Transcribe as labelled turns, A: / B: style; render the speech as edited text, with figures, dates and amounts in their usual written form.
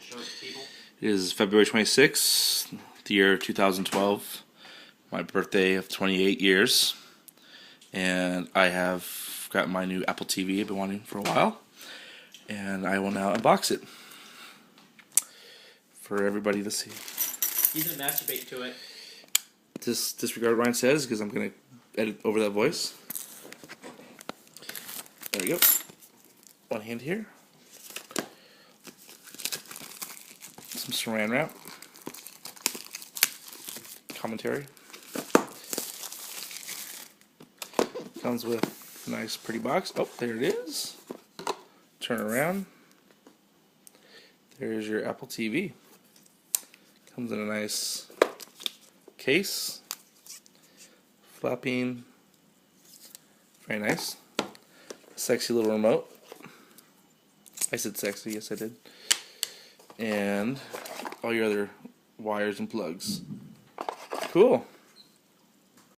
A: Show it to people.
B: It is February 26th, the year 2012, my birthday of 28 years, and I have got my new Apple TV I've been wanting for a while, and I will now unbox it for everybody to see.
A: He's gonna masturbate to it.
B: Just disregard what Ryan says because I'm going to edit over that voice. There we go. One hand here. Some saran wrap. Commentary. Comes with a nice pretty box. Oh, there it is. Turn around. There's your Apple TV. Comes in a nice case. Flapping. Very nice. Sexy little remote. I said sexy, yes I did. And all your other wires and plugs. Cool.